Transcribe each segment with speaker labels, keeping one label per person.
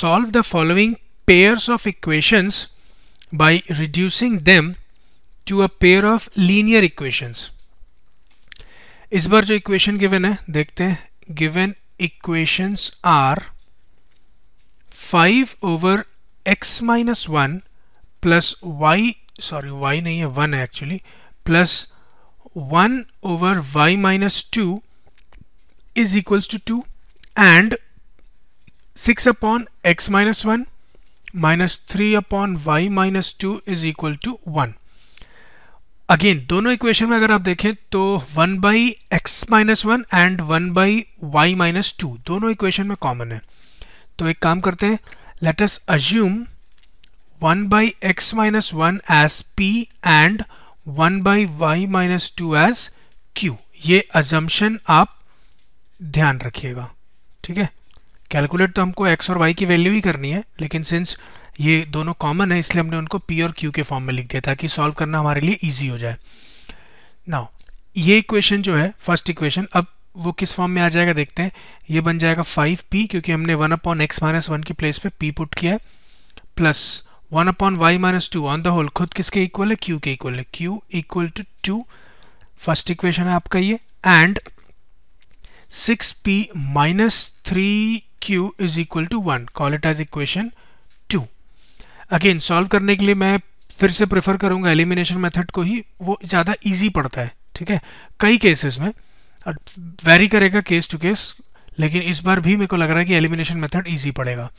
Speaker 1: solve the following pairs of equations by reducing them to a pair of linear equations. इस बार जो equation given है देखते हैं. Given equations are 5 over x minus 1 plus y नहीं है 1 है actually, plus 1 over y minus 2 is equals to 2 and 6 upon x minus 1 minus 3 upon y minus 2 is equal to 1. Again दोनों equation में अगर आप देखें तो 1 by X minus 1 and 1 by Y minus 2 दोनों इक्वेशन में कॉमन है. तो एक काम करते हैं, let us assume 1 by X minus 1 as p and 1 by Y minus 2 as q. ये अजम्पशन आप ध्यान रखिएगा, ठीक है. कैलकुलेट तो हमको x और y की वैल्यू ही करनी है, लेकिन सिंस ये दोनों कॉमन है इसलिए हमने उनको p और q के फॉर्म में लिख दिया ताकि सॉल्व करना हमारे लिए इजी हो जाए. नाउ ये इक्वेशन जो है फर्स्ट इक्वेशन, अब वो किस फॉर्म में आ जाएगा देखते हैं. ये बन जाएगा 5p क्योंकि हमने 1 अपॉन x माइनस 1 की प्लेस पे p पुट किया है, plus 1 upon y minus 2 on the whole खुद किसके इक्वल है, q के इक्वल है. q equal to 2 first equation है आपका ये, and 6p minus 3q is equal to 1. Call it as equation 2. Again solve करने के लिए मैं फिर से प्रेफर करूंगा एलिमिनेशन मेथड को ही, वो ज़्यादा इजी पड़ता है, ठीक है. कई केसेस में वेरी करेगा केस टू केस, लेकिन इस बार भी मेरे को लग रहा है कि एलिमिनेशन मेथड इजी पड़ेगा.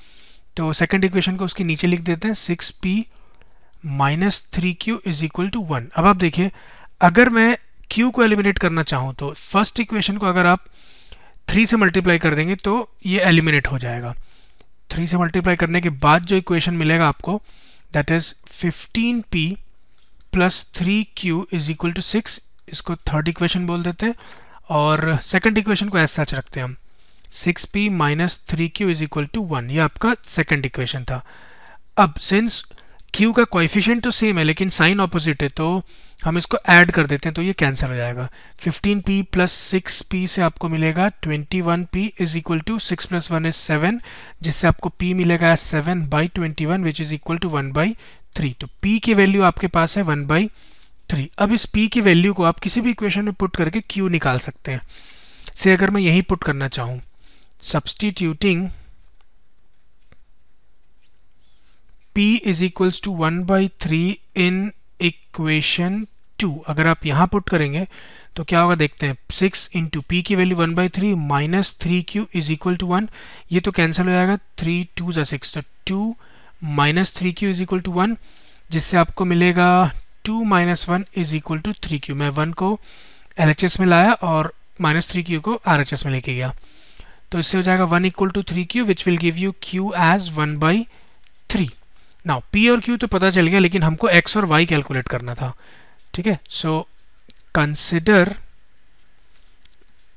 Speaker 1: तो सेकंड इक्वेशन को उसके नीचे लिख देते हैं, 6p minus 3q is equal to 1. अब आप देखिए अगर मैं q को एलिमिनेट करना चाहूँ तो फर्स्ट इक्वेशन को अगर आप 3 से मल्टीप्लाई कर देंगे तो ये एलिमिनेट हो जाएगा. 3 से मल्टीप्लाई करने के बाद जो इक्वेशन मिलेगा आपको that is 15p plus 3q is equal to 6. इसको थर्ड इक्वेशन बोल देते हैं और सेकंड इक्वेशन को ऐसा सच रखते हैं हम, 6p minus 3q is equal to 1. ये आपका सेकंड इक्वेशन था. अब सिंस q का कोएफिशिएंट तो सेम है लेकिन साइन ऑपोजिट है तो हम इसको ऐड कर देते हैं तो ये कैंसिल हो जाएगा. 15p प्लस 6p से आपको मिलेगा 21p is equal to 6 plus 1 is 7, जिससे आपको p मिलेगा 7 by 21 which is equal to 1 by 3. तो p की वैल्यू आपके पास है 1 बाई 3. अब इस p की वैल्यू को आप किसी भी इक्वेशन में पुट करके q निकाल सकते हैं. से अगर मैं यही पुट करना चाहूँ, substituting p is equals to 1 by 3 in equation 2, अगर आप यहाँ पुट करेंगे तो क्या होगा देखते हैं. 6 इंटू p की value 1 by 3 minus 3q is equal to 1. ये तो कैंसिल हो जाएगा, 3 2 जा 6, तो 2 minus 3q is equal to 1, जिससे आपको मिलेगा 2 minus 1 is equal to 3q. मैं 1 को LHS में लाया और माइनस 3q को RHS में लेके गया, तो इससे हो जाएगा 1 equal to 3q which will give you q as 1 by 3. Now p और q तो पता चल गया, लेकिन हमको x और y कैलकुलेट करना था, ठीक है. So consider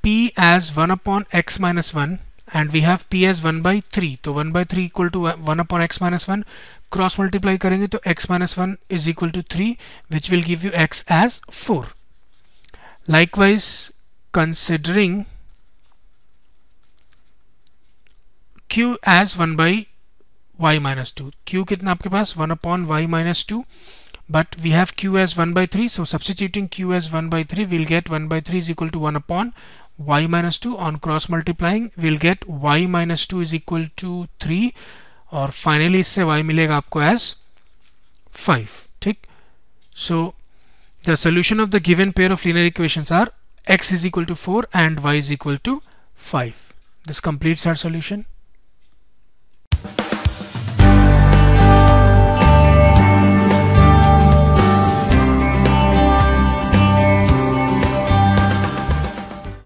Speaker 1: p as 1 upon x minus 1 and we have p as 1 by 3. तो 1 by 3 equal to 1 upon x minus 1, cross multiply करेंगे तो x minus 1 is equal to 3 which will give you x as 4. Likewise considering q as 1 by y minus 2. q कितना आपके पास 1 upon y minus 2, but we have q as 1 by 3, so substituting q as 1 by 3 we'll get 1 by 3 is equal to 1 upon y minus 2. On cross multiplying we'll get y minus 2 is equal to 3 और finally इससे y मिलेगा आपको as 5, ठीक. So the solution of the given pair of linear equations are x is equal to 4 and y is equal to 5. This completes our solution.